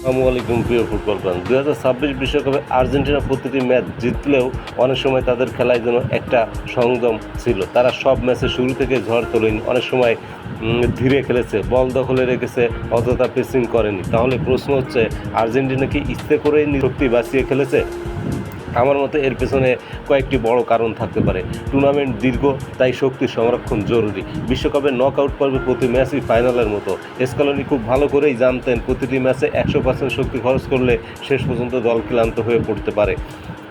আসসালামু আলাইকুম প্রিয় ফুটবল ফ্যান। 2026 বিশ্বকাপে আর্জেন্টিনা প্রতিটি ম্যাচ জিতলেও অনেক সময় তাদের খেলায় যেন একটা সংযম ছিল। তারা সব ম্যাচে শুরু থেকে ঝড় তোলেনি, অনেক সময় ধীরে খেলেছে, বল দখলে রেখেছে, অযথা প্রেসিং করেনি। তাহলে প্রশ্ন হচ্ছে, আর্জেন্টিনা কি ইচ্ছে করেই শক্তি বাঁচিয়ে খেলেছে? আমার মতে এর পেছনে কয়েকটি বড় কারণ থাকতে পারে। টুর্নামেন্ট দীর্ঘ, তাই শক্তি সংরক্ষণ জরুরি। বিশ্বকাপের নকআউট পর্বে প্রতি ম্যাচই ফাইনালের মতো। স্কালোনি খুব ভালো করেই জানতেন প্রতিটি ম্যাচে 100% শক্তি খরচ করলে শেষ পর্যন্ত দল ক্লান্ত হয়ে পড়তে পারে।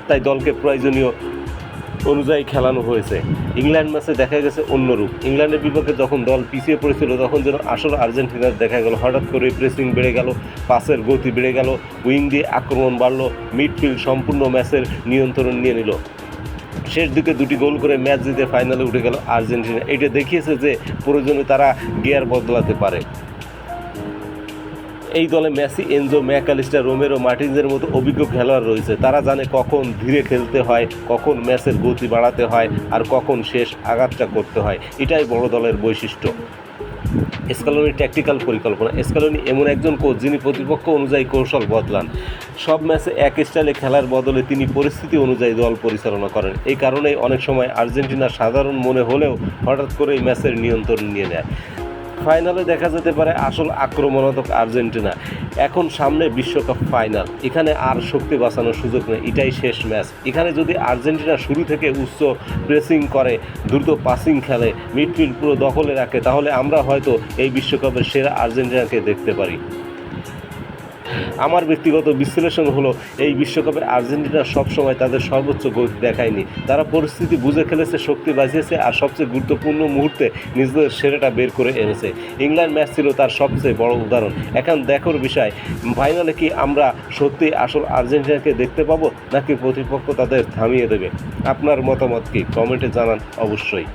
তাই দলকে প্রয়োজনীয় অনুযায়ী খেলানো হয়েছে। ইংল্যান্ড ম্যাচে দেখা গেছে অন্য রূপ। ইংল্যান্ডের বিপক্ষে যখন দল পিছিয়ে পড়েছিল তখন যেন আসলে আর্জেন্টিনার দেখা গেল হঠাৎ করে প্রেসিং বেড়ে গেল, পাসের গতি বেড়ে গেল, উইং দিয়ে আক্রমণ বাড়লো, মিডফিল্ড সম্পূর্ণ ম্যাচের নিয়ন্ত্রণ নিয়ে নিল। শেষ দিকে দুটি গোল করে ম্যাচ জিতে ফাইনালে উঠে গেল আর্জেন্টিনা। এটা দেখিয়েছে যে প্রয়োজনে তারা গিয়ার বদলাতে পারে। এই দলে মেসি, এনজো, ম্যাকঅ্যালিস্টার, রোমেরো, মার্টিনসের মতো অভিজ্ঞ খেলোয়াড় রয়েছে। তারা জানে কখন ধীরে খেলতে হয়, কখন ম্যাচের গতি বাড়াতে হয়, আর কখন শেষ আঘাতটা করতে হয়। এটাই বড় দলের বৈশিষ্ট্য। স্কালোনির ট্যাকটিক্যাল পরিকল্পনা। স্কালোনি এমন একজন কোচ যিনি প্রতিপক্ষ অনুযায়ী কৌশল বদলান। সব ম্যাচে এক স্টাইলে খেলার বদলে তিনি পরিস্থিতি অনুযায়ী দল পরিচালনা করেন। এই কারণেই অনেক সময় আর্জেন্টিনা সাধারণ মনে হলেও হঠাৎ করেই ম্যাচের নিয়ন্ত্রণ নিয়ে নেয়। ফাইনালে দেখা যেতে পারে আসল আক্রমণাত্মক আর্জেন্টিনা। এখন সামনে বিশ্বকাপ ফাইনাল, এখানে আর শক্তি বাঁচানোর সুযোগ নেই। এটাই শেষ ম্যাচ। এখানে যদি আর্জেন্টিনা শুরু থেকে উচ্চ প্রেসিং করে, দ্রুত পাসিং খেলে, মিডফিল্ড পুরো দখলে রাখে, তাহলে আমরা হয়তো এই বিশ্বকাপের সেরা আর্জেন্টিনাকে দেখতে পারি। আমার ব্যক্তিগত বিশ্লেষণ হলো, এই বিশ্বকাপে আর্জেন্টিনা সবসময় তাদের সর্বোচ্চ গতি দেখায়নি। তারা পরিস্থিতি বুঝে খেলেছে, শক্তি বাঁচিয়েছে, আর সবচেয়ে গুরুত্বপূর্ণ মুহূর্তে নিজেদের সেরাটা বের করে এনেছে। ইংল্যান্ড ম্যাচ ছিল তার সবচেয়ে বড় উদাহরণ। এখন দেখার বিষয়, ফাইনালে কি আমরা সত্যি আসল আর্জেন্টিনাকে দেখতে পাবো, নাকি প্রতিপক্ষ তাদের থামিয়ে দেবে? আপনার মতামত কি? কমেন্টে জানান অবশ্যই।